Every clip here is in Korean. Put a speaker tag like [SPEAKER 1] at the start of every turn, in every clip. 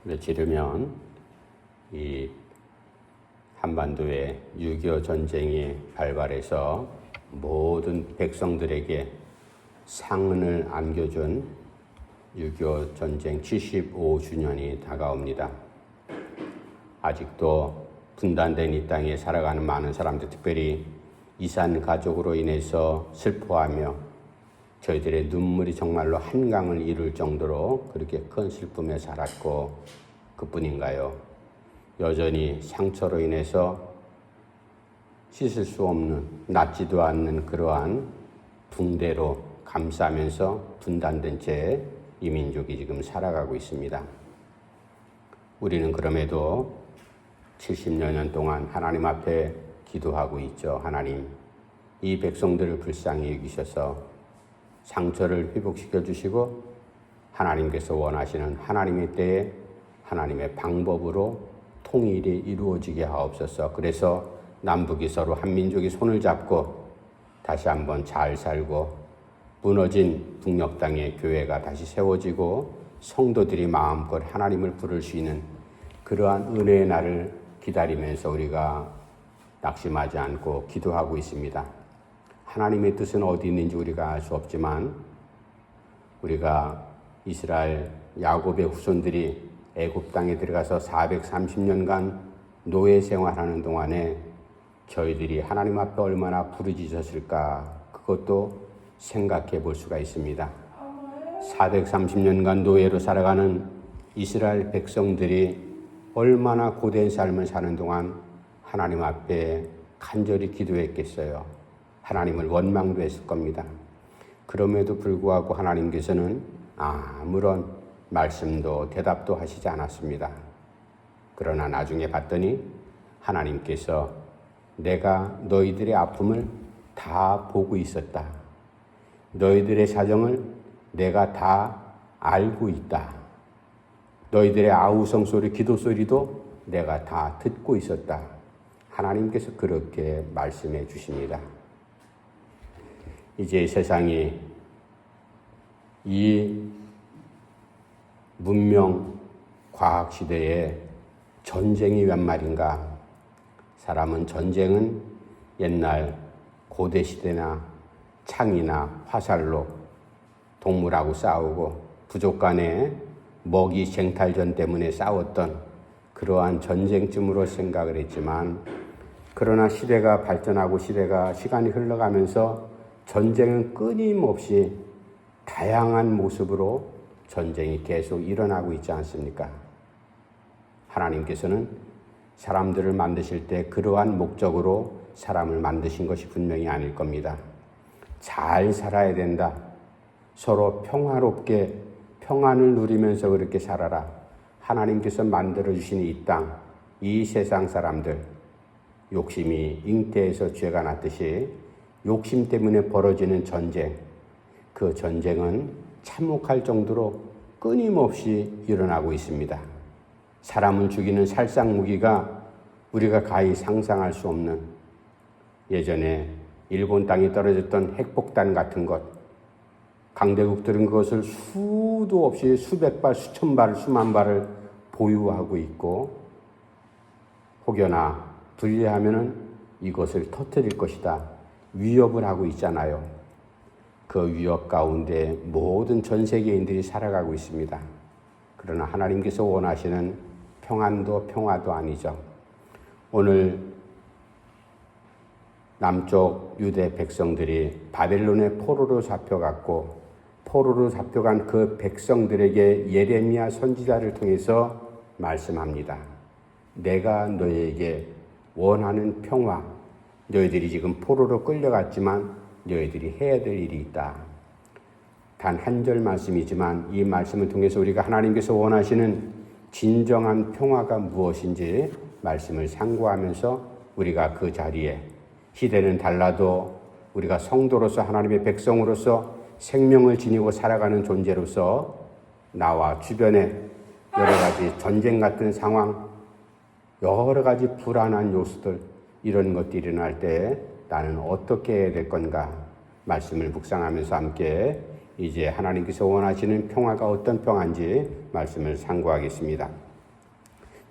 [SPEAKER 1] 며칠 후면 이 한반도에 6.25 전쟁이 발발해서 모든 백성들에게 상흔을 안겨준 6.25 전쟁 75주년이 다가옵니다. 아직도 분단된 이 땅에 살아가는 많은 사람들, 특별히 이산 가족으로 인해서 슬퍼하며 저희들의 눈물이 정말로 한강을 이룰 정도로 그렇게 큰 슬픔에 살았고 그뿐인가요? 여전히 상처로 인해서 씻을 수 없는, 낫지도 않는 그러한 붕대로 감싸면서 분단된 채 이 민족이 지금 살아가고 있습니다. 우리는 그럼에도 70여 년 동안 하나님 앞에 기도하고 있죠. 하나님, 이 백성들을 불쌍히 여기셔서 상처를 회복시켜 주시고 하나님께서 원하시는 하나님의 때에 하나님의 방법으로 통일이 이루어지게 하옵소서. 그래서 남북이 서로 한민족이 손을 잡고 다시 한번 잘 살고 무너진 북녘 땅의 교회가 다시 세워지고 성도들이 마음껏 하나님을 부를 수 있는 그러한 은혜의 날을 기다리면서 우리가 낙심하지 않고 기도하고 있습니다. 하나님의 뜻은 어디 있는지 우리가 알 수 없지만 우리가 이스라엘 야곱의 후손들이 애굽 땅에 들어가서 430년간 노예 생활하는 동안에 저희들이 하나님 앞에 얼마나 부르짖었을까, 그것도 생각해 볼 수가 있습니다. 430년간 노예로 살아가는 이스라엘 백성들이 얼마나 고된 삶을 사는 동안 하나님 앞에 간절히 기도했겠어요. 하나님을 원망도 했을 겁니다. 그럼에도 불구하고 하나님께서는 아무런 말씀도 대답도 하시지 않았습니다. 그러나 나중에 봤더니 하나님께서 내가 너희들의 아픔을 다 보고 있었다. 너희들의 사정을 내가 다 알고 있다. 너희들의 아우성 소리, 기도 소리도 내가 다 듣고 있었다. 하나님께서 그렇게 말씀해 주십니다. 이제 세상이 이 문명 과학 시대에 전쟁이 웬 말인가? 사람은 전쟁은 옛날 고대 시대나 창이나 화살로 동물하고 싸우고 부족 간에 먹이 쟁탈전 때문에 싸웠던 그러한 전쟁쯤으로 생각을 했지만, 그러나 시대가 발전하고 시간이 흘러가면서 전쟁은 끊임없이 다양한 모습으로 전쟁이 계속 일어나고 있지 않습니까? 하나님께서는 사람들을 만드실 때 그러한 목적으로 사람을 만드신 것이 분명히 아닐 겁니다. 잘 살아야 된다. 서로 평화롭게 평안을 누리면서 그렇게 살아라. 하나님께서 만들어주신 이 땅, 이 세상 사람들, 욕심이 잉태해서 죄가 났듯이 욕심 때문에 벌어지는 전쟁, 그 전쟁은 참혹할 정도로 끊임없이 일어나고 있습니다. 사람을 죽이는 살상무기가 우리가 가히 상상할 수 없는, 예전에 일본 땅에 떨어졌던 핵폭탄 같은 것, 강대국들은 그것을 수도 없이 수백 발, 수천 발, 수만 발을 보유하고 있고 혹여나 불리하면은 이것을 터뜨릴 것이다 위협을 하고 있잖아요. 그 위협 가운데 모든 전 세계인들이 살아가고 있습니다. 그러나 하나님께서 원하시는 평안도 평화도 아니죠. 오늘 남쪽 유대 백성들이 바벨론의 포로로 잡혀갔고 포로로 잡혀간 그 백성들에게 예레미야 선지자를 통해서 말씀합니다. 내가 너희에게 원하는 평화, 너희들이 지금 포로로 끌려갔지만 너희들이 해야 될 일이 있다. 단 한 절 말씀이지만 이 말씀을 통해서 우리가 하나님께서 원하시는 진정한 평화가 무엇인지 말씀을 상고하면서 우리가 그 자리에, 시대는 달라도 우리가 성도로서 하나님의 백성으로서 생명을 지니고 살아가는 존재로서 나와 주변에 여러 가지 전쟁 같은 상황, 여러 가지 불안한 요소들, 이런 것들이 일어날 때 나는 어떻게 해야 될 건가? 말씀을 묵상하면서 함께 이제 하나님께서 원하시는 평화가 어떤 평화인지 말씀을 상고하겠습니다.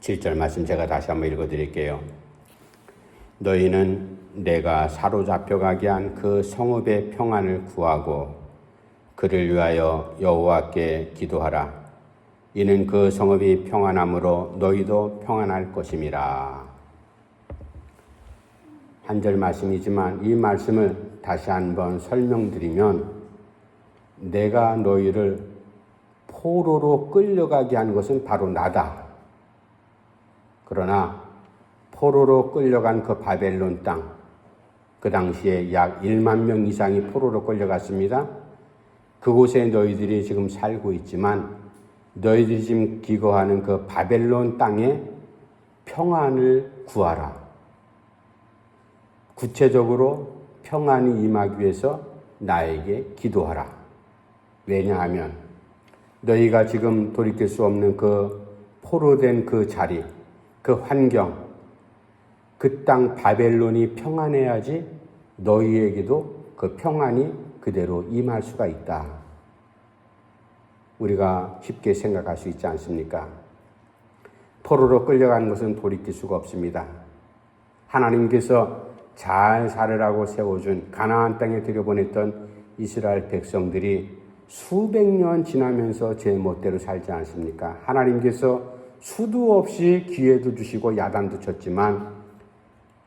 [SPEAKER 1] 7절 말씀 제가 다시 한번 읽어드릴게요. 너희는 내가 사로잡혀가게 한 그 성읍의 평안을 구하고 그를 위하여 여호와께 기도하라. 이는 그 성읍이 평안함으로 너희도 평안할 것임이라. 한 절 말씀이지만 이 말씀을 다시 한번 설명드리면, 내가 너희를 포로로 끌려가게 한 것은 바로 나다. 그러나 포로로 끌려간 그 바벨론 땅, 그 당시에 약 1만 명 이상이 포로로 끌려갔습니다. 그곳에 너희들이 지금 살고 있지만 너희들이 지금 기거하는 그 바벨론 땅에 평안을 구하라. 구체적으로 평안이 임하기 위해서 나에게 기도하라. 왜냐하면 너희가 지금 돌이킬 수 없는 그 포로된 그 자리, 그 환경, 그 땅 바벨론이 평안해야지 너희에게도 그 평안이 그대로 임할 수가 있다. 우리가 쉽게 생각할 수 있지 않습니까? 포로로 끌려간 것은 돌이킬 수가 없습니다. 하나님께서 잘 살으라고 세워준 가나안 땅에 들여보냈던 이스라엘 백성들이 수백 년 지나면서 제 멋대로 살지 않습니까? 하나님께서 수도 없이 기회도 주시고 야단도 쳤지만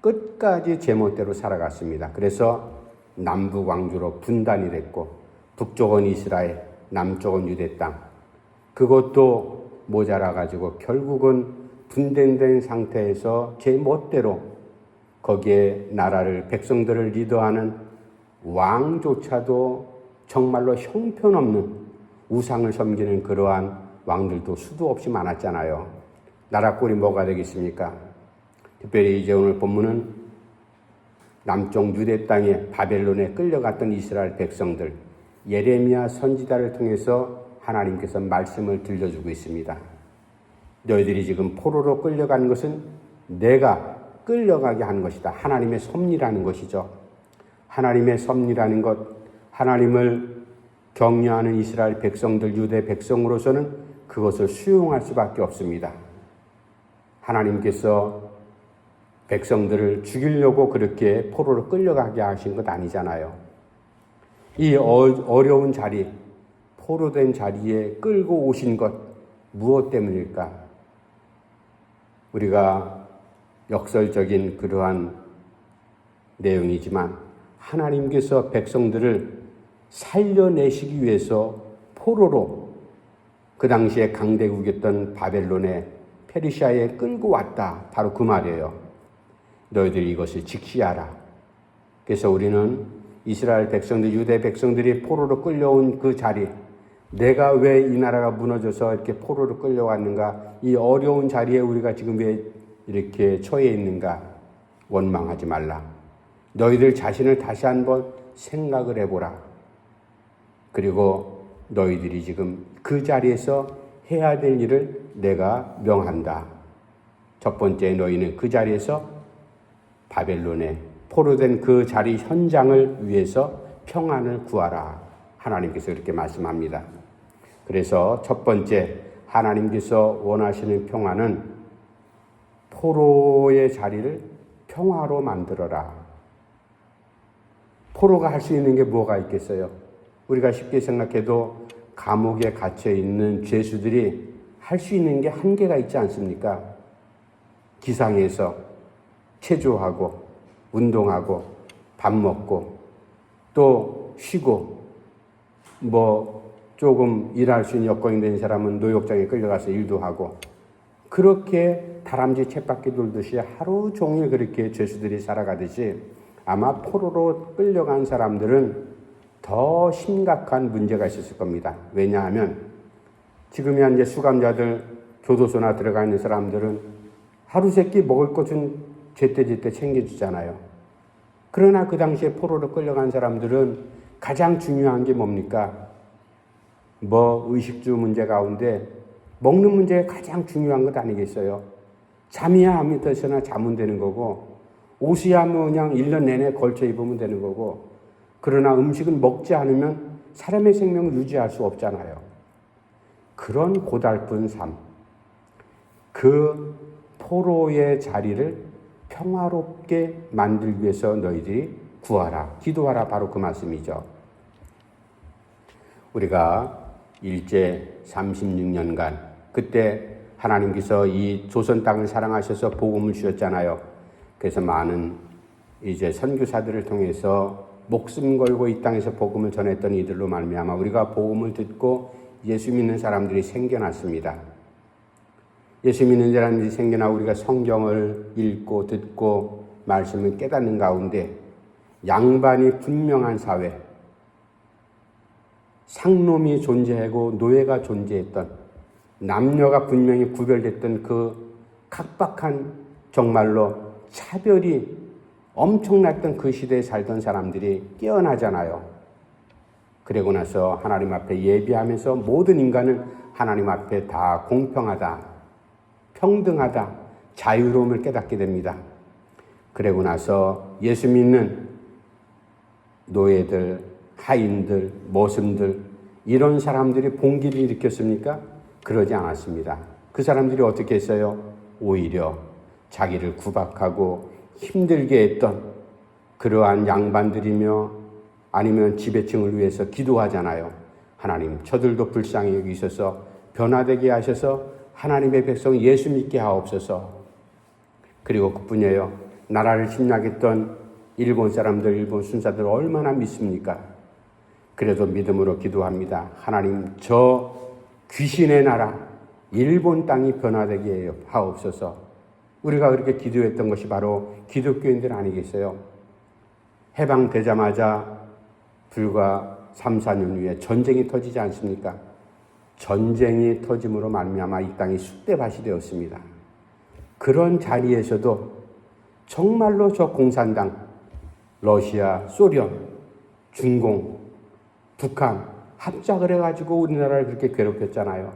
[SPEAKER 1] 끝까지 제 멋대로 살아갔습니다. 그래서 남북 왕조로 분단이 됐고 북쪽은 이스라엘, 남쪽은 유대 땅, 그것도 모자라가지고 결국은 분단된 상태에서 제 멋대로 거기에 나라를, 백성들을 리더하는 왕조차도 정말로 형편없는 우상을 섬기는 그러한 왕들도 수도 없이 많았잖아요. 나라 꼴이 뭐가 되겠습니까? 특별히 이제 오늘 본문은 남쪽 유대 땅에 바벨론에 끌려갔던 이스라엘 백성들, 예레미야 선지자를 통해서 하나님께서 말씀을 들려주고 있습니다. 너희들이 지금 포로로 끌려간 것은 내가 끌려가게 한 것이다. 하나님의 섭리라는 것이죠. 하나님의 섭리라는 것, 하나님을 경외하는 이스라엘 백성들, 유대 백성으로서는 그것을 수용할 수밖에 없습니다. 하나님께서 백성들을 죽이려고 그렇게 포로로 끌려가게 하신 것 아니잖아요. 이 어려운 자리, 포로된 자리에 끌고 오신 것, 무엇 때문일까? 우리가 역설적인 그러한 내용이지만 하나님께서 백성들을 살려내시기 위해서 포로로 그 당시에 강대국이었던 바벨론에, 페르시아에 끌고 왔다. 바로 그 말이에요. 너희들이 이것을 직시하라. 그래서 우리는 이스라엘 백성들, 유대 백성들이 포로로 끌려온 그 자리, 내가 왜 이 나라가 무너져서 이렇게 포로로 끌려왔는가, 이 어려운 자리에 우리가 지금 왜 이렇게 처해 있는가 원망하지 말라. 너희들 자신을 다시 한번 생각을 해보라. 그리고 너희들이 지금 그 자리에서 해야 될 일을 내가 명한다. 첫 번째, 너희는 그 자리에서 바벨론에 포로된 그 자리 현장을 위해서 평안을 구하라. 하나님께서 그렇게 말씀합니다. 그래서 첫 번째, 하나님께서 원하시는 평안은 포로의 자리를 평화로 만들어라. 포로가 할 수 있는 게 뭐가 있겠어요? 우리가 쉽게 생각해도 감옥에 갇혀 있는 죄수들이 할 수 있는 게 한계가 있지 않습니까? 기상해서 체조하고 운동하고 밥 먹고 또 쉬고, 뭐 조금 일할 수 있는 여건이 된 사람은 노역장에 끌려가서 일도 하고, 그렇게 다람쥐 쳇바퀴 돌듯이 하루 종일 그렇게 죄수들이 살아가듯이 아마 포로로 끌려간 사람들은 더 심각한 문제가 있었을 겁니다. 왜냐하면 지금이 이제 수감자들, 교도소나 들어가 있는 사람들은 하루 세끼 먹을 것은 제때제때 챙겨주잖아요. 그러나 그 당시에 포로로 끌려간 사람들은 가장 중요한 게 뭡니까? 의식주 문제 가운데 먹는 문제가 가장 중요한 것 아니겠어요? 잠이야 아무데서나 자면 되는 거고, 옷이야 그냥 1년 내내 걸쳐 입으면 되는 거고, 그러나 음식은 먹지 않으면 사람의 생명을 유지할 수 없잖아요. 그런 고달픈 삶, 그 포로의 자리를 평화롭게 만들기 위해서 너희들이 구하라, 기도하라. 바로 그 말씀이죠. 우리가 일제 36년간 그때 하나님께서 이 조선 땅을 사랑하셔서 복음을 주셨잖아요. 그래서 많은 이제 선교사들을 통해서 목숨 걸고 이 땅에서 복음을 전했던 이들로 말미암아 우리가 복음을 듣고 예수 믿는 사람들이 생겨났습니다. 예수 믿는 사람들이 생겨나 우리가 성경을 읽고 듣고 말씀을 깨닫는 가운데 양반이 분명한 사회, 상놈이 존재하고 노예가 존재했던, 남녀가 분명히 구별됐던 그 각박한 정말로 차별이 엄청났던 그 시대에 살던 사람들이 깨어나잖아요. 그러고 나서 하나님 앞에 예비하면서 모든 인간은 하나님 앞에 다 공평하다, 평등하다, 자유로움을 깨닫게 됩니다. 그러고 나서 예수 믿는 노예들, 하인들, 모슴들, 이런 사람들이 봉기를 일으켰습니까? 그러지 않았습니다. 그 사람들이 어떻게 했어요? 오히려 자기를 구박하고 힘들게 했던 그러한 양반들이며 아니면 지배층을 위해서 기도하잖아요. 하나님, 저들도 불쌍히 여기셔서 변화되게 하셔서 하나님의 백성 예수 믿게 하옵소서. 그리고 그뿐이에요. 나라를 침략했던 일본 사람들, 일본 순사들 얼마나 믿습니까? 그래도 믿음으로 기도합니다. 하나님, 저 귀신의 나라 일본 땅이 변화되게 하옵소서. 우리가 그렇게 기도했던 것이 바로 기독교인들 아니겠어요? 해방되자마자 불과 3, 4년 후에 전쟁이 터지지 않습니까? 전쟁이 터짐으로 말미암아 이 땅이 쑥대밭이 되었습니다. 그런 자리에서도 정말로 저 공산당, 러시아, 소련, 중공, 북한 합작을 해가지고 우리나라를 그렇게 괴롭혔잖아요.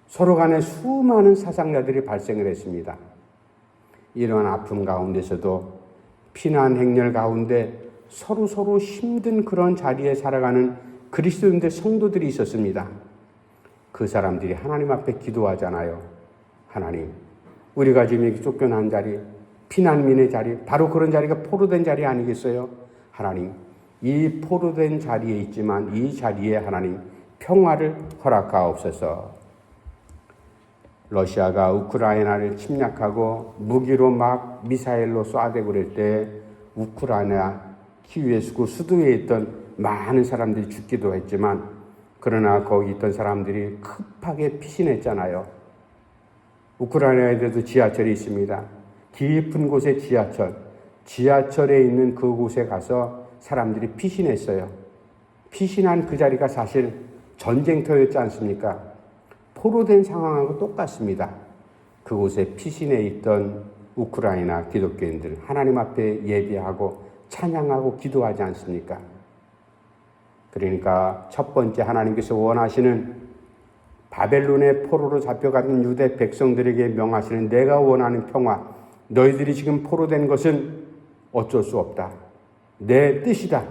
[SPEAKER 1] 서로 간에 수많은 사상자들이 발생을 했습니다. 이러한 아픔 가운데서도 피난 행렬 가운데 서로 힘든 그런 자리에 살아가는 그리스도인들 성도들이 있었습니다. 그 사람들이 하나님 앞에 기도하잖아요. 하나님, 우리가 지금 이렇게 쫓겨난 자리, 피난민의 자리, 바로 그런 자리가 포로된 자리 아니겠어요? 하나님, 이 포로된 자리에 있지만 이 자리에 하나님 평화를 허락하옵소서. 러시아가 우크라이나를 침략하고 무기로 막 미사일로 쏴대고 그럴 때 우크라이나 키예v 그 수도에 있던 많은 사람들이 죽기도 했지만 그러나 거기 있던 사람들이 급하게 피신했잖아요. 우크라이나에도 지하철이 있습니다. 깊은 곳에 지하철에 있는 그곳에 가서 사람들이 피신했어요. 피신한 그 자리가 사실 전쟁터였지 않습니까? 포로된 상황하고 똑같습니다. 그곳에 피신해 있던 우크라이나 기독교인들 하나님 앞에 예배하고 찬양하고 기도하지 않습니까? 그러니까 첫 번째 하나님께서 원하시는 바벨론의 포로로 잡혀가는 유대 백성들에게 명하시는 내가 원하는 평화, 너희들이 지금 포로된 것은 어쩔 수 없다. 내 뜻이다.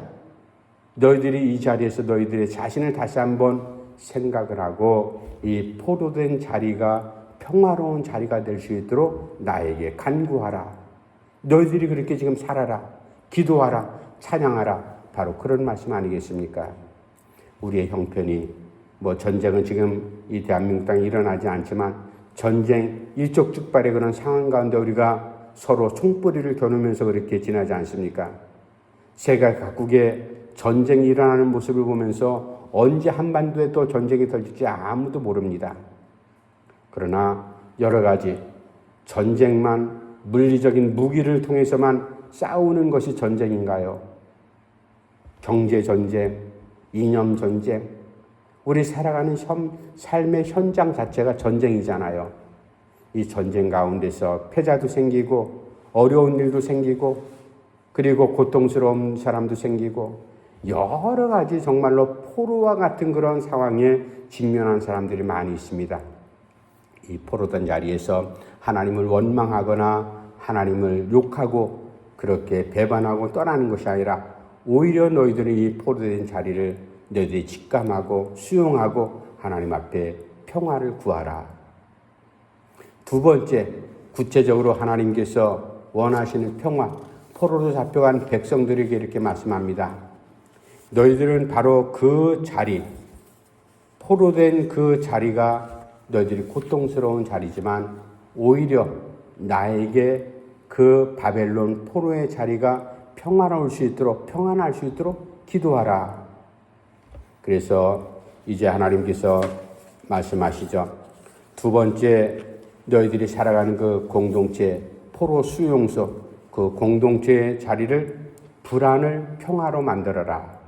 [SPEAKER 1] 너희들이 이 자리에서 너희들의 자신을 다시 한번 생각을 하고 이 포로된 자리가 평화로운 자리가 될 수 있도록 나에게 간구하라. 너희들이 그렇게 지금 살아라. 기도하라. 찬양하라. 바로 그런 말씀 아니겠습니까? 우리의 형편이 전쟁은 지금 이 대한민국 땅에 일어나지 않지만 전쟁 일촉즉발의 그런 상황 가운데 우리가 서로 총뿌리를 겨누면서 그렇게 지나지 않습니까? 세계 각국에 전쟁이 일어나는 모습을 보면서 언제 한반도에 또 전쟁이 터질지 아무도 모릅니다. 그러나 여러 가지 전쟁만 물리적인 무기를 통해서만 싸우는 것이 전쟁인가요? 경제 전쟁, 이념 전쟁, 우리 살아가는 삶의 현장 자체가 전쟁이잖아요. 이 전쟁 가운데서 패자도 생기고 어려운 일도 생기고 그리고 고통스러운 사람도 생기고 여러 가지 정말로 포로와 같은 그런 상황에 직면한 사람들이 많이 있습니다. 이 포로된 자리에서 하나님을 원망하거나 하나님을 욕하고 그렇게 배반하고 떠나는 것이 아니라 오히려 너희들이 이 포로된 자리를 너희들이 직감하고 수용하고 하나님 앞에 평화를 구하라. 두 번째, 구체적으로 하나님께서 원하시는 평화, 포로로 잡혀간 백성들에게 이렇게 말씀합니다. 너희들은 바로 그 자리, 포로된 그 자리가 너희들이 고통스러운 자리지만 오히려 나에게 그 바벨론 포로의 자리가 평안할 수 있도록 기도하라. 그래서 이제 하나님께서 말씀하시죠. 두 번째, 너희들이 살아가는 그 공동체, 포로 수용소, 그 공동체의 자리를 불안을 평화로 만들어라.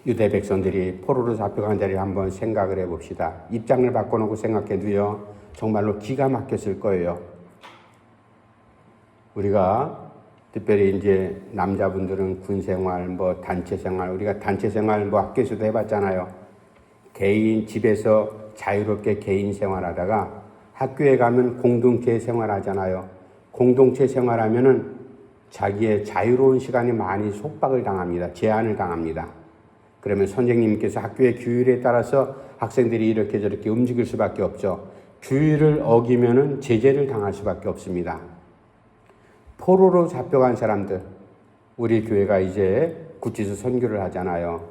[SPEAKER 1] 유대 백성들이 포로로 잡혀간 자리를 한번 생각을 해봅시다. 입장을 바꿔놓고 생각해도요, 정말로 기가 막혔을 거예요. 우리가 특별히 이제 남자분들은 군 생활, 단체 생활, 우리가 단체 생활 학교에서도 해봤잖아요. 개인 집에서 자유롭게 개인 생활하다가 학교에 가면 공동체 생활하잖아요. 공동체 생활하면은 자기의 자유로운 시간이 많이 속박을 당합니다. 제한을 당합니다. 그러면 선생님께서 학교의 규율에 따라서 학생들이 이렇게 저렇게 움직일 수밖에 없죠. 규율을 어기면은 제재를 당할 수밖에 없습니다. 포로로 잡혀간 사람들, 우리 교회가 이제 구치소 선교를 하잖아요.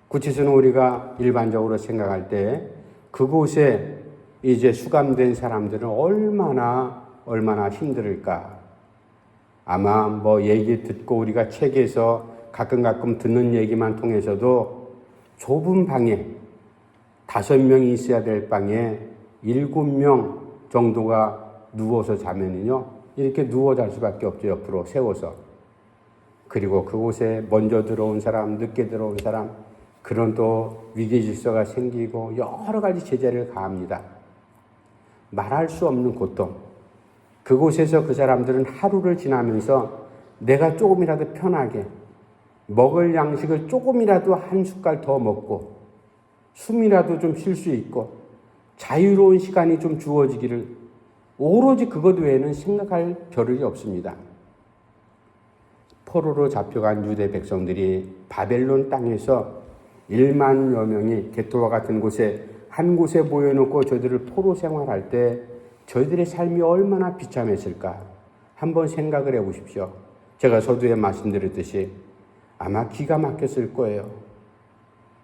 [SPEAKER 1] 구치소는 우리가 일반적으로 생각할 때 그곳에 이제 수감된 사람들은 얼마나 힘들을까. 아마 얘기 듣고 우리가 책에서 가끔 듣는 얘기만 통해서도 좁은 방에 5명이 있어야 될 방에 7명 정도가 누워서 자면은요, 이렇게 누워 잘 수밖에 없죠. 옆으로 세워서. 그리고 그곳에 먼저 들어온 사람, 늦게 들어온 사람, 그런 또 위기 질서가 생기고 여러 가지 제재를 가합니다. 말할 수 없는 고통. 그곳에서 그 사람들은 하루를 지나면서 내가 조금이라도 편하게 먹을 양식을 조금이라도 한 숟갈 더 먹고 숨이라도 좀 쉴 수 있고 자유로운 시간이 좀 주어지기를, 오로지 그것 외에는 생각할 겨를이 없습니다. 포로로 잡혀간 유대 백성들이 바벨론 땅에서 1만여 명이 게토와 같은 곳에 한 곳에 모여놓고 저들을 포로 생활할 때 저희들의 삶이 얼마나 비참했을까 한번 생각을 해보십시오. 제가 서두에 말씀드렸듯이 아마 기가 막혔을 거예요.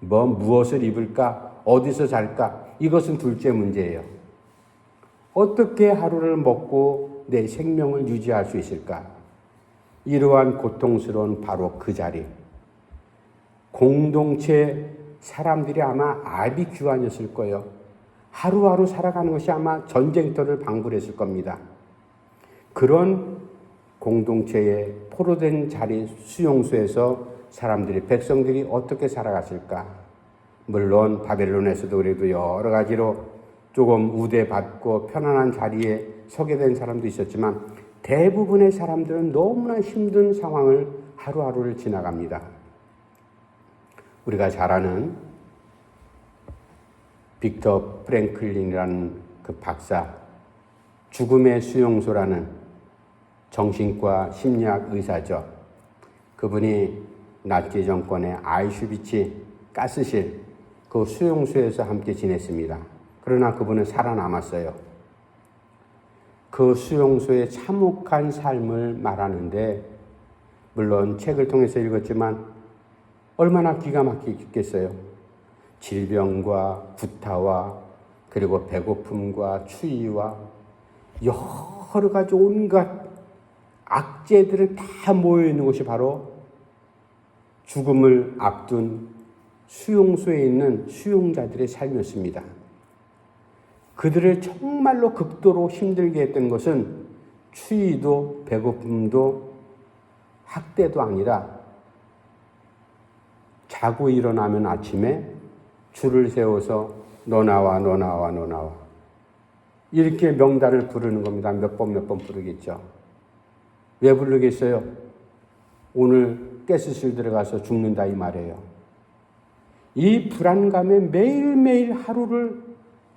[SPEAKER 1] 무엇을 입을까? 어디서 잘까? 이것은 둘째 문제예요. 어떻게 하루를 먹고 내 생명을 유지할 수 있을까? 이러한 고통스러운 바로 그 자리. 공동체 사람들이 아마 아비규환이었을 거예요. 하루하루 살아가는 것이 아마 전쟁터를 방불했을 겁니다. 그런 공동체의 포로된 자리 수용소에서 백성들이 어떻게 살아갔을까? 물론 바벨론에서도 그래도 여러 가지로 조금 우대받고 편안한 자리에 서게 된 사람도 있었지만 대부분의 사람들은 너무나 힘든 상황을 하루하루를 지나갑니다. 우리가 잘 아는 빅터 프랭클린이라는 그 박사, 죽음의 수용소라는 정신과 심리학 의사죠. 그분이 나치 정권의 아이슈비츠 가스실 그 수용소에서 함께 지냈습니다. 그러나 그분은 살아남았어요. 그 수용소의 참혹한 삶을 말하는데, 물론 책을 통해서 읽었지만 얼마나 기가 막히겠어요. 질병과 구타와 그리고 배고픔과 추위와 여러 가지 온갖 악재들은 다 모여있는 곳이 바로 죽음을 앞둔 수용소에 있는 수용자들의 삶이었습니다. 그들을 정말로 극도로 힘들게 했던 것은 추위도 배고픔도 학대도 아니라 자고 일어나면 아침에 줄을 세워서 너 나와 너 나와 너 나와 이렇게 명단을 부르는 겁니다. 몇 번 부르겠죠. 왜 부르겠어요? 오늘 가스실 들어가서 죽는다 이 말이에요. 이 불안감에 매일매일 하루를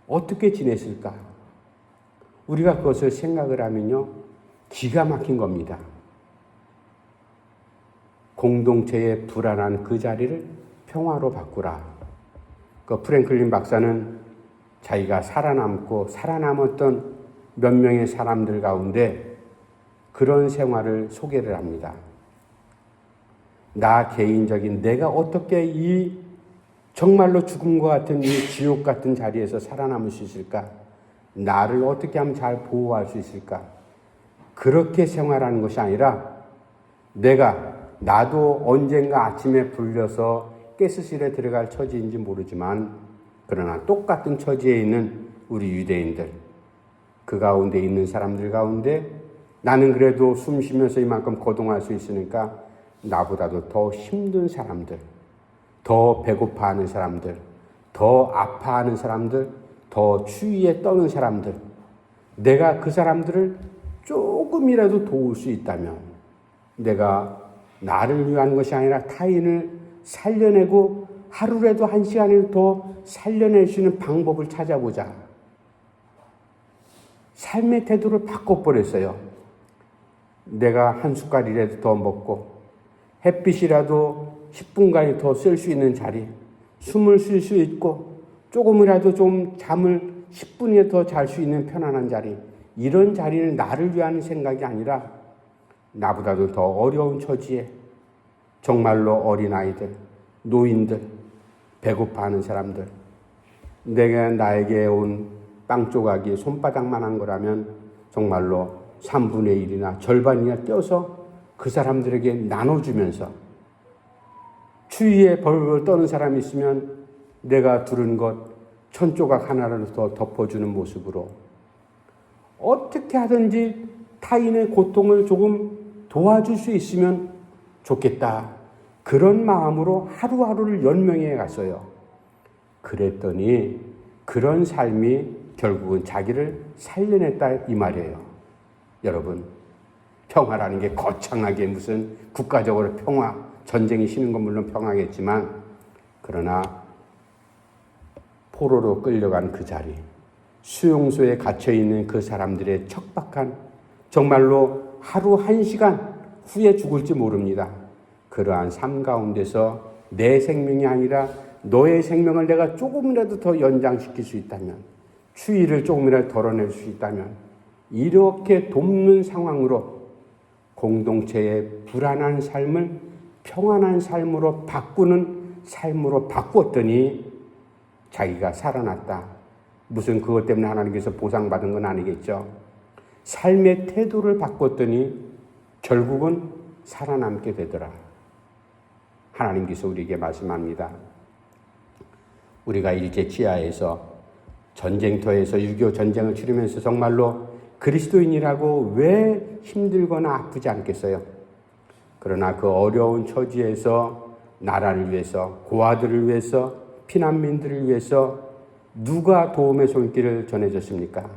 [SPEAKER 1] 어떻게 지냈을까? 우리가 그것을 생각을 하면요, 기가 막힌 겁니다. 공동체의 불안한 그 자리를 평화로 바꾸라. 그 프랭클린 박사는 자기가 살아남았던 몇 명의 사람들 가운데 그런 생활을 소개를 합니다. 나 개인적인 내가 어떻게 이 정말로 죽음과 같은 이 지옥 같은 자리에서 살아남을 수 있을까? 나를 어떻게 하면 잘 보호할 수 있을까? 그렇게 생활하는 것이 아니라 나도 언젠가 아침에 불려서 가스실에 들어갈 처지인지 모르지만 그러나 똑같은 처지에 있는 우리 유대인들, 그 가운데 있는 사람들 가운데 나는 그래도 숨 쉬면서 이만큼 거동할 수 있으니까 나보다도 더 힘든 사람들, 더 배고파하는 사람들, 더 아파하는 사람들, 더 추위에 떠는 사람들, 내가 그 사람들을 조금이라도 도울 수 있다면 내가 나를 위한 것이 아니라 타인을 살려내고 하루라도 한 시간을 더 살려낼 수 있는 방법을 찾아보자. 삶의 태도를 바꿔버렸어요. 내가 한 숟갈이라도 더 먹고 햇빛이라도 10분간이 더 쓸 수 있는 자리, 숨을 쉴 수 있고 조금이라도 좀 잠을 10분이라도 더 잘 수 있는 편안한 자리, 이런 자리는 나를 위한 생각이 아니라 나보다도 더 어려운 처지에 정말로 어린아이들, 노인들, 배고파하는 사람들, 나에게 온 빵 조각이 손바닥만한 거라면 정말로 3분의 1이나 절반이나 떼어서 그 사람들에게 나눠주면서 추위에 벌벌 떠는 사람이 있으면 내가 두른 것 1000조각 하나를 더 덮어주는 모습으로 어떻게 하든지 타인의 고통을 조금 도와줄 수 있으면 좋겠다. 그런 마음으로 하루하루를 연명해 갔어요. 그랬더니 그런 삶이 결국은 자기를 살려냈다 이 말이에요. 여러분, 평화라는 게 거창하게 무슨 국가적으로 평화, 전쟁이 쉬는 건 물론 평화겠지만 그러나 포로로 끌려간 그 자리, 수용소에 갇혀있는 그 사람들의 척박한, 정말로 하루 1시간 후에 죽을지 모릅니다. 그러한 삶 가운데서 내 생명이 아니라 너의 생명을 내가 조금이라도 더 연장시킬 수 있다면, 추위를 조금이라도 덜어낼 수 있다면, 이렇게 돕는 상황으로 공동체의 불안한 삶을 평안한 삶으로 바꾸는 삶으로 바꾸었더니 자기가 살아났다. 무슨 그것 때문에 하나님께서 보상받은 건 아니겠죠. 삶의 태도를 바꿨더니 결국은 살아남게 되더라. 하나님께서 우리에게 말씀합니다. 우리가 일제 치하에서 전쟁터에서 6.25 전쟁을 치르면서 정말로 그리스도인이라고 왜 힘들거나 아프지 않겠어요? 그러나 그 어려운 처지에서 나라를 위해서, 고아들을 위해서, 피난민들을 위해서 누가 도움의 손길을 전해줬습니까?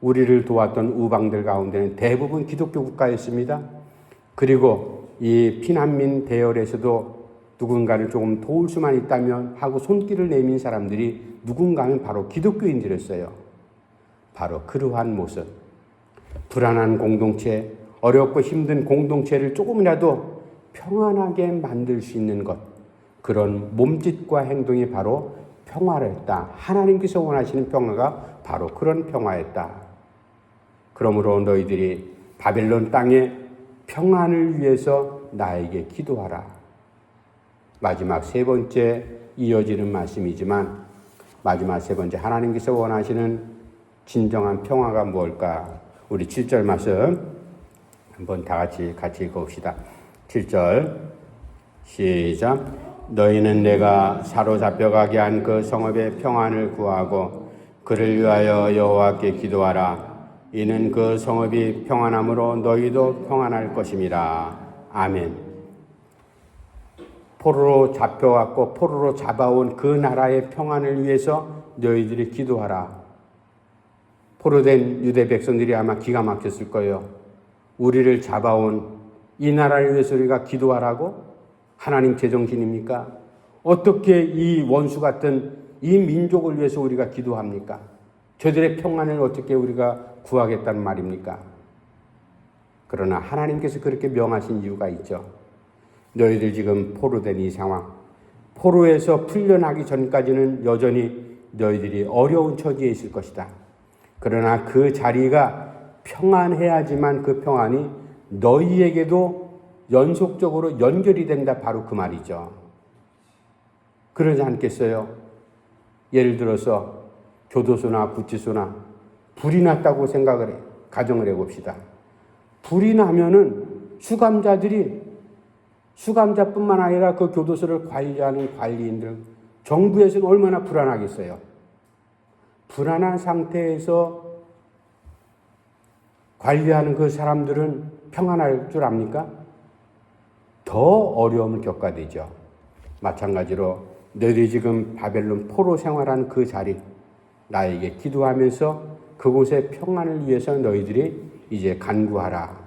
[SPEAKER 1] 우리를 도왔던 우방들 가운데는 대부분 기독교 국가였습니다. 그리고 이 피난민 대열에서도 누군가를 조금 도울 수만 있다면 하고 손길을 내민 사람들이 누군가 하면 바로 기독교인들이었어요. 바로 그러한 모습, 불안한 공동체, 어렵고 힘든 공동체를 조금이라도 평안하게 만들 수 있는 것, 그런 몸짓과 행동이 바로 평화였다. 하나님께서 원하시는 평화가 바로 그런 평화였다. 그러므로 너희들이 바벨론 땅의 평안을 위해서 나에게 기도하라. 마지막 세 번째 이어지는 말씀이지만 마지막 세 번째 하나님께서 원하시는 진정한 평화가 무엇일까? 우리 7절 말씀 한번 다 같이 읽어봅시다. 7절 시작. 너희는 내가 사로잡혀가게 한 그 성읍의 평안을 구하고 그를 위하여 여호와께 기도하라. 이는 그 성읍이 평안함으로 너희도 평안할 것임이라. 아멘. 포로로 잡혀왔고 포로로 잡아온 그 나라의 평안을 위해서 너희들이 기도하라. 포로된 유대 백성들이 아마 기가 막혔을 거예요. 우리를 잡아온 이 나라를 위해서 우리가 기도하라고? 하나님 제정신입니까? 어떻게 이 원수 같은 이 민족을 위해서 우리가 기도합니까? 저들의 평안을 어떻게 우리가 구하겠다는 말입니까? 그러나 하나님께서 그렇게 명하신 이유가 있죠. 너희들 지금 포로된 이 상황, 포로에서 풀려나기 전까지는 여전히 너희들이 어려운 처지에 있을 것이다. 그러나 그 자리가 평안해야지만 그 평안이 너희에게도 연속적으로 연결이 된다. 바로 그 말이죠. 그러지 않겠어요? 예를 들어서 교도소나 구치소나 불이 났다고 가정을 해봅시다. 불이 나면은 수감자뿐만 아니라 그 교도소를 관리하는 관리인들, 정부에서는 얼마나 불안하겠어요. 불안한 상태에서 관리하는 그 사람들은 평안할 줄 압니까? 더 어려움을 겪어야 되죠. 마찬가지로 너희들이 지금 바벨론 포로 생활하는 그 자리, 나에게 기도하면서 그곳의 평안을 위해서 너희들이 이제 간구하라.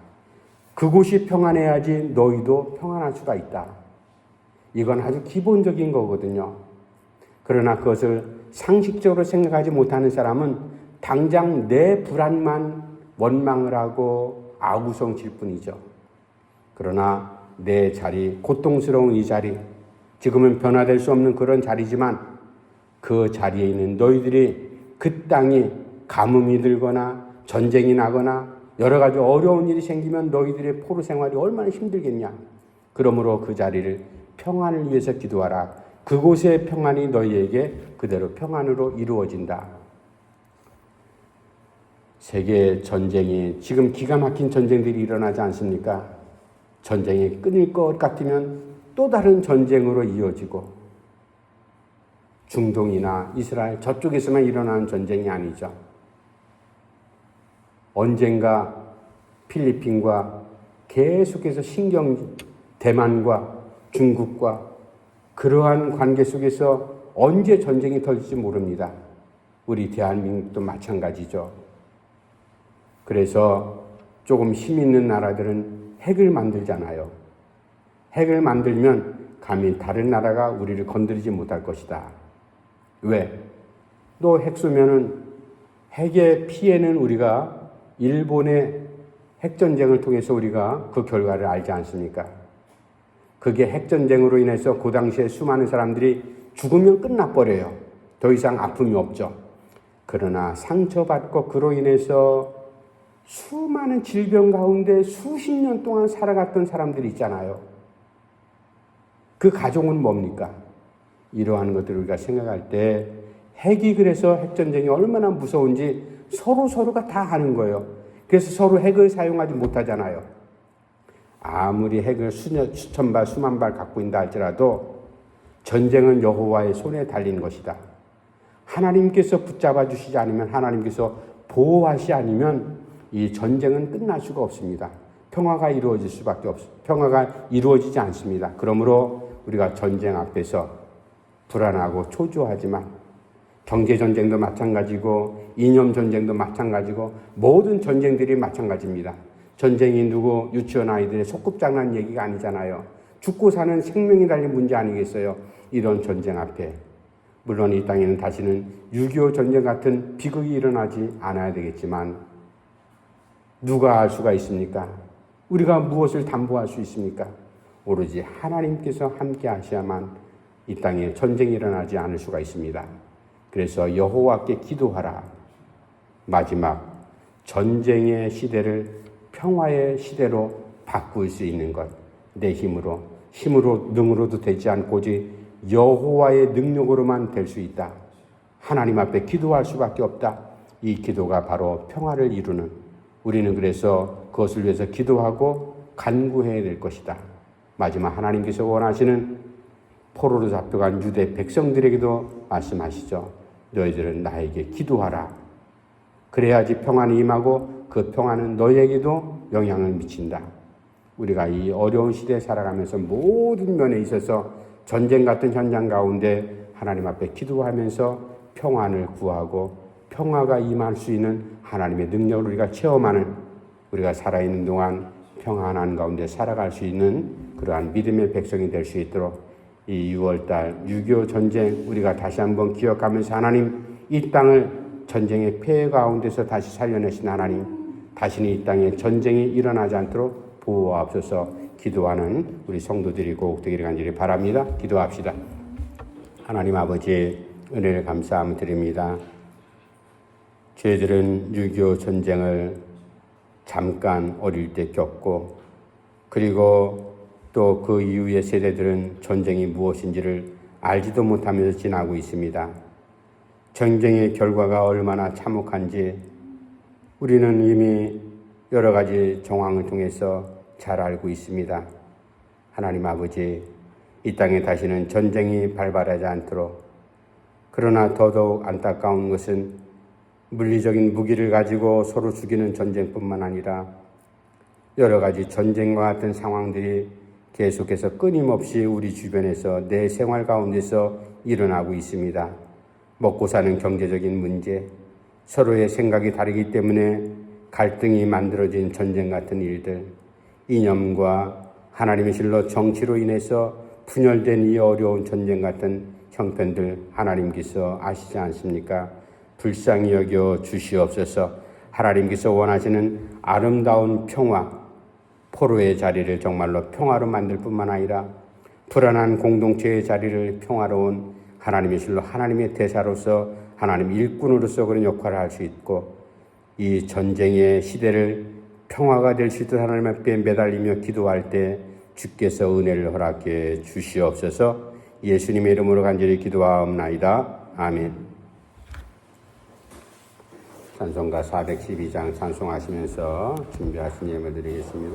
[SPEAKER 1] 그곳이 평안해야지 너희도 평안할 수가 있다. 이건 아주 기본적인 거거든요. 그러나 그것을 상식적으로 생각하지 못하는 사람은 당장 내 불안만 원망을 하고 아우성칠 뿐이죠. 그러나 내 자리, 고통스러운 이 자리, 지금은 변화될 수 없는 그런 자리지만 그 자리에 있는 너희들이 그 땅이 가뭄이 들거나 전쟁이 나거나 여러 가지 어려운 일이 생기면 너희들의 포로 생활이 얼마나 힘들겠냐. 그러므로 그 자리를 평안을 위해서 기도하라. 그곳의 평안이 너희에게 그대로 평안으로 이루어진다. 세계 전쟁이 지금 기가 막힌 전쟁들이 일어나지 않습니까? 전쟁이 끊일 것 같으면 또 다른 전쟁으로 이어지고, 중동이나 이스라엘 저쪽에서만 일어나는 전쟁이 아니죠. 언젠가 필리핀과 계속해서 대만과 중국과 그러한 관계 속에서 언제 전쟁이 터질지 모릅니다. 우리 대한민국도 마찬가지죠. 그래서 조금 힘 있는 나라들은 핵을 만들잖아요. 핵을 만들면 감히 다른 나라가 우리를 건드리지 못할 것이다. 왜? 또 핵 쏘면은 핵의 피해는 우리가 일본의 핵전쟁을 통해서 우리가 그 결과를 알지 않습니까? 그게 핵전쟁으로 인해서 그 당시에 수많은 사람들이 죽으면 끝나버려요. 더 이상 아픔이 없죠. 그러나 상처받고 그로 인해서 수많은 질병 가운데 수십 년 동안 살아갔던 사람들이 있잖아요. 그 가족은 뭡니까? 이러한 것들을 우리가 생각할 때 핵이 그래서 핵전쟁이 얼마나 무서운지 서로가 다 아는 거예요. 그래서 서로 핵을 사용하지 못하잖아요. 아무리 핵을 수천 발, 수만 발 갖고 있다 할지라도 전쟁은 여호와의 손에 달린 것이다. 하나님께서 붙잡아 주시지 않으면, 하나님께서 보호하시지 않으면 이 전쟁은 끝날 수가 없습니다. 평화가 이루어지지 않습니다. 그러므로 우리가 전쟁 앞에서 불안하고 초조하지만, 경제전쟁도 마찬가지고 이념전쟁도 마찬가지고 모든 전쟁들이 마찬가지입니다. 전쟁이 누구 유치원 아이들의 소꿉장난 얘기가 아니잖아요. 죽고 사는 생명이 달린 문제 아니겠어요? 이런 전쟁 앞에 물론 이 땅에는 다시는 6.25 전쟁 같은 비극이 일어나지 않아야 되겠지만 누가 알 수가 있습니까? 우리가 무엇을 담보할 수 있습니까? 오로지 하나님께서 함께 하셔야만 이 땅에 전쟁이 일어나지 않을 수가 있습니다. 그래서 여호와께 기도하라. 마지막 전쟁의 시대를 평화의 시대로 바꿀 수 있는 것, 내 힘으로 능으로도 되지 않고 오직 여호와의 능력으로만 될 수 있다. 하나님 앞에 기도할 수밖에 없다. 이 기도가 바로 평화를 이루는, 우리는 그래서 그것을 위해서 기도하고 간구해야 될 것이다. 마지막 하나님께서 원하시는 포로로 잡혀간 유대 백성들에게도 말씀하시죠. 너희들은 나에게 기도하라. 그래야지 평안이 임하고 그 평안은 너희에게도 영향을 미친다. 우리가 이 어려운 시대에 살아가면서 모든 면에 있어서 전쟁 같은 현장 가운데 하나님 앞에 기도하면서 평안을 구하고 평화가 임할 수 있는 하나님의 능력을 우리가 체험하는, 우리가 살아있는 동안 평안한 가운데 살아갈 수 있는 그러한 믿음의 백성이 될 수 있도록 이 6월달 6.25 전쟁 우리가 다시 한번 기억하면서, 하나님 이 땅을 전쟁의 폐해 가운데서 다시 살려내신 하나님, 다시는 이 땅에 전쟁이 일어나지 않도록 보호하옵소서. 기도하는 우리 성도들이 꼭 되기를 간절히 바랍니다. 기도합시다. 하나님 아버지, 은혜를 감사함을 드립니다. 저희들은 6.25 전쟁을 잠깐 어릴 때 겪고 그리고 또 그 이후의 세대들은 전쟁이 무엇인지를 알지도 못하면서 지나고 있습니다. 전쟁의 결과가 얼마나 참혹한지 우리는 이미 여러 가지 정황을 통해서 잘 알고 있습니다. 하나님 아버지, 이 땅에 다시는 전쟁이 발발하지 않도록, 그러나 더더욱 안타까운 것은 물리적인 무기를 가지고 서로 죽이는 전쟁뿐만 아니라 여러 가지 전쟁과 같은 상황들이 계속해서 끊임없이 우리 주변에서 내 생활 가운데서 일어나고 있습니다. 먹고 사는 경제적인 문제, 서로의 생각이 다르기 때문에 갈등이 만들어진 전쟁 같은 일들, 이념과 하나님의 실로 정치로 인해서 분열된 이 어려운 전쟁 같은 형편들 하나님께서 아시지 않습니까? 불쌍히 여겨 주시옵소서. 하나님께서 원하시는 아름다운 평화, 포로의 자리를 정말로 평화로 만들 뿐만 아니라 불안한 공동체의 자리를 평화로운 하나님의 실로 하나님의 대사로서 하나님 일꾼으로서 그런 역할을 할 수 있고 이 전쟁의 시대를 평화가 될 수 있도록 하나님 앞에 매달리며 기도할 때 주께서 은혜를 허락해 주시옵소서. 예수님의 이름으로 간절히 기도하옵나이다. 아멘. 찬송가 412장 찬송하시면서 준비하신 예물 드리겠습니다.